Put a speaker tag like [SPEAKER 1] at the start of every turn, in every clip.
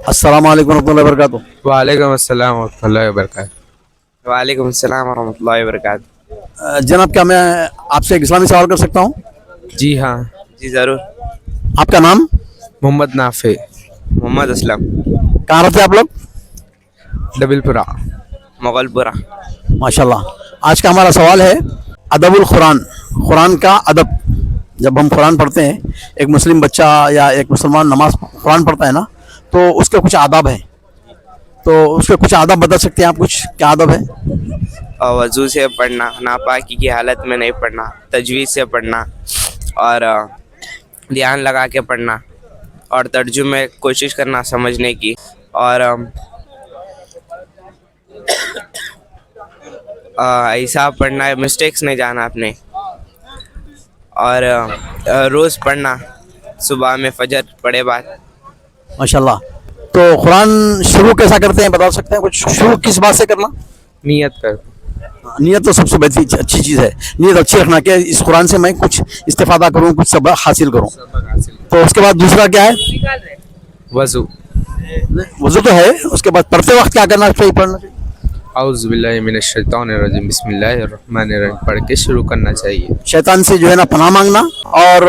[SPEAKER 1] अस्सलाम वालेकुम रहमतुल्लाहि व बरकातुहू।
[SPEAKER 2] वालेकुम अस्सलाम वरहमतुल्लाहि वबरकातुहू।
[SPEAKER 3] वालेकुम अस्सलाम वरहमतुल्लाहि वबरकातुहू।
[SPEAKER 1] जनाब, क्या मैं आपसे एक इस्लामी सवाल कर सकता हूँ?
[SPEAKER 2] जी हाँ।
[SPEAKER 3] जी ज़रूर।
[SPEAKER 1] आपका नाम?
[SPEAKER 2] मोहम्मद नाफे,
[SPEAKER 3] मोहम्मद असलम,
[SPEAKER 1] कहाँ रहते हैं आप लोग?
[SPEAKER 2] डबिलपुरा।
[SPEAKER 3] मुगलपुरा।
[SPEAKER 1] माशाल्लाह। आज का हमारा सवाल है अदबुल कुरान, कुरान का अदब। जब हम कुरान पढ़ते हैं, एक मुस्लिम बच्चा या एक मुसलमान नमाज कुरान पढ़ता है ना, तो उसके कुछ आदाब हैं, तो उसके कुछ आदाब बता सकते हैं आप? कुछ क्या आदब है?
[SPEAKER 3] और वज़ू से पढ़ना, नापाकी की हालत में नहीं पढ़ना, तजवीज़ से पढ़ना, और ध्यान लगा के पढ़ना, और तर्जुमे कोशिश करना समझने की, और ऐसा पढ़ना है, मिस्टेक्स नहीं जाना आपने, और रोज़ पढ़ना, सुबह में फजर पढ़े बाद।
[SPEAKER 1] माशाल्लाह। तो कुरान शुरू कैसा करते हैं, बता सकते हैं कुछ? शुरू किस बात से करना?
[SPEAKER 2] नियत कर।
[SPEAKER 1] नियत तो सबसे अच्छी चीज़ है। नियत अच्छी रखना कि इस कुरान से मैं कुछ इस्तेफादा करूँ, कुछ सबक हासिल करूँ। तो उसके बाद दूसरा क्या है?
[SPEAKER 2] वज़ू।
[SPEAKER 1] वज़ू तो है, उसके बाद पढ़ते वक्त क्या करना चाहिए, पढ़ना चाहिए?
[SPEAKER 2] औज़ु बिल्लाहि मिनश शैतानिर रजीम, बिस्मिल्लाहिर रहमानिर रहीम पढ़ के शुरू करना चाहिए।
[SPEAKER 1] शैतान से जो है ना पनाह मांगना, और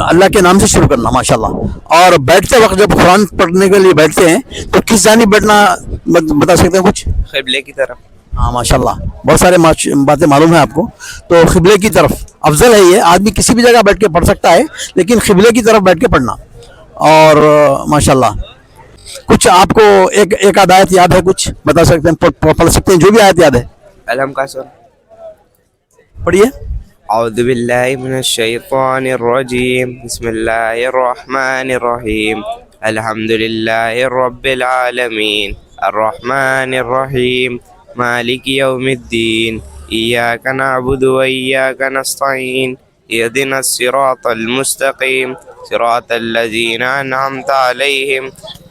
[SPEAKER 1] अल्लाह के नाम से शुरू करना। माशाल्लाह। और बैठते वक्त जब कुरान पढ़ने के लिए बैठते हैं तो किस जानिब बैठना, बता सकते हैं कुछ?
[SPEAKER 3] क़िबले की तरफ।
[SPEAKER 1] हाँ माशाल्लाह, बहुत सारे बातें मालूम है आपको। तो क़िबले की तरफ अफजल है ये। आदमी किसी भी जगह बैठ के पढ़ सकता है, लेकिन क़िबले की तरफ बैठ के पढ़ना। और माशाल्लाह, कुछ आपको एक आध आयत याद है, कुछ बता सकते हैं? पढ़ सकते हैं, जो भी आयत याद है
[SPEAKER 3] अलम का सूरा।
[SPEAKER 1] पढ़िए।
[SPEAKER 3] औज़ु बिल्लाहि मिनश शैतानिर रजीम, बिस्मिल्लाहिर रहमानिर रहीम, अल्हम्दुलिल्लाहि रब्बिल आलमीन, अर्रहमानिर रहीम, मालिकि यौमिद्दीन, इय्याका नअबुदु व इय्याका नस्तईन, इहदिनस सिरातल मुस्तकीम, सिरातल लज़ीना अनअमता अलैहिम,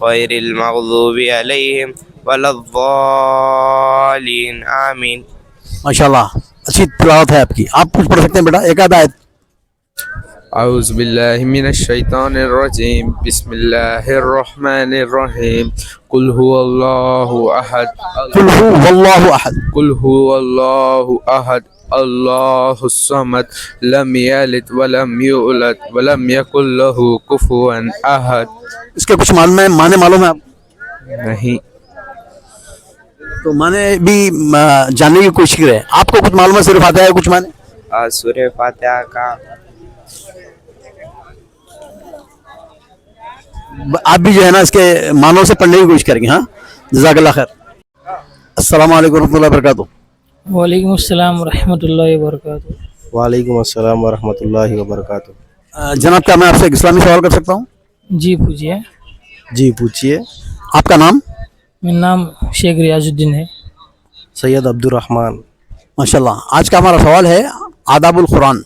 [SPEAKER 3] गैरिल मग़ज़ूबि अलैहिम वलद्दालीन, आमीन।
[SPEAKER 1] माशाल्लाह, अच्छी तिलावत है आपकी। आप कुछ पढ़ सकते हैं बेटा, एक आध आयत?
[SPEAKER 2] औज़ु बिल्लाहि मिनश शैतानिर रजीम, बिस्मिल्लाहिर रहमानिर रहीम, कुल हुवल्लाहु अहद,
[SPEAKER 1] कुल हुवल्लाहु अहद,
[SPEAKER 2] कुल हुवल्लाहु अहद, अल्लाहुस समद, लम यलिद व लम यूलद व लम यकुल लहू कुफुवन अहद।
[SPEAKER 1] इसके कुछ माने मालूम है आप?
[SPEAKER 2] नहीं।
[SPEAKER 1] तो माने भी जानने की कोशिश करें। आपको कुछ मालूम है? सिर्फ आता है कुछ माने?
[SPEAKER 3] सूरह फातिहा का
[SPEAKER 1] आप भी जो है ना इसके मानों से पढ़ने की कोशिश करेंगे। हाँ, जज़ाकल्लाह खैर। अस्सलाम वालेकुम रहमतुल्लाहि व बरकातुहू।
[SPEAKER 4] वालेकुम अस्सलाम रहमतुल्लाहि वबरकातुहू।
[SPEAKER 5] वालेकुम अस्सलाम वरहमतुल्लाहि वबरकातुहू।
[SPEAKER 1] जनाब, क्या मैं आपसे एक इस्लामी सवाल कर सकता हूँ?
[SPEAKER 4] जी पूछिए।
[SPEAKER 5] जी पूछिए।
[SPEAKER 1] आपका नाम?
[SPEAKER 4] मेरा नाम शेख रियाजुद्दीन है।
[SPEAKER 5] सैयद अब्दुर्रहमान।
[SPEAKER 1] माशाल्लाह। आज का हमारा सवाल है आदाबुल कुरान।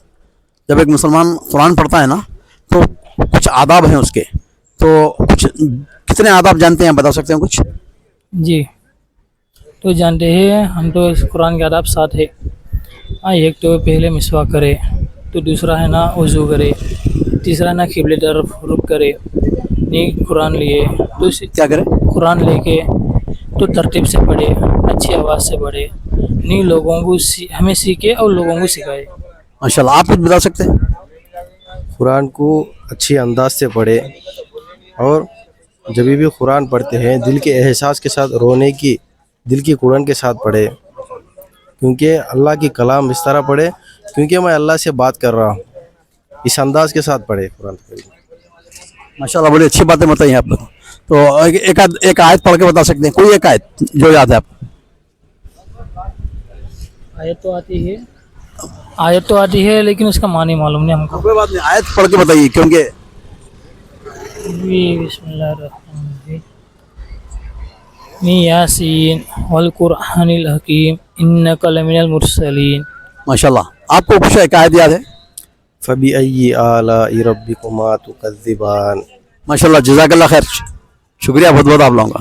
[SPEAKER 1] जब एक मुसलमान कुरान पढ़ता है ना, तो कुछ आदाब हैं उसके। तो कुछ कितने आदाब जानते हैं, बता सकते हैं कुछ?
[SPEAKER 4] जी तो जानते हैं हम, तो इस कुरान के आदाब 7 है। हाँ, एक तो पहले मिसवाक करे, तो दूसरा है ना वज़ू करे, तीसरा ना क़िबले तरफ रुख करे, नहीं कुरान लिए तो
[SPEAKER 1] क्या करें?
[SPEAKER 4] कुरान लेके तो तरतीब से पढ़े, अच्छी आवाज़ से पढ़े, नहीं लोगों को हमें सीखे और लोगों को सिखाए।
[SPEAKER 1] माशाल्लाह। आप कुछ बता सकते हैं?
[SPEAKER 5] कुरान को अच्छी अंदाज से पढ़े, और जब भी कुरान पढ़ते हैं दिल के एहसास के साथ, रोने की दिल की कुरान के साथ पढ़े, क्योंकि अल्लाह की कलाम इस तरह पढ़े क्योंकि मैं अल्लाह से बात कर रहा हूँ, इस अंदाज के साथ पढ़े कुरान।
[SPEAKER 1] माशाल्लाह, बड़ी अच्छी बातें बताई आप लोग। तो एक आयत पढ़ के बता सकते हैं, कोई एक आयत जो याद है आपको?
[SPEAKER 4] आयत तो आती है लेकिन उसका मानी मालूम नहीं हमको।
[SPEAKER 1] कोई बात नहीं, आयत पढ़ के बताइए, क्योंकि
[SPEAKER 4] बिस्मिल्लाहिर्रहमानिर्रहीम, यासीन वल कुरआनिल हकीम इन्नका लमिनल मुरसलीन।
[SPEAKER 1] माशाल्लाह। आपको कुछ एक आयत याद है?
[SPEAKER 5] फ़बिअय्यि आलाइ रब्बिकुमा तुकज़्ज़िबान।
[SPEAKER 1] माशाल्लाह, जज़ाकल्लाह खैर। शुक्रिया बहुत बहुत आप लोगों का।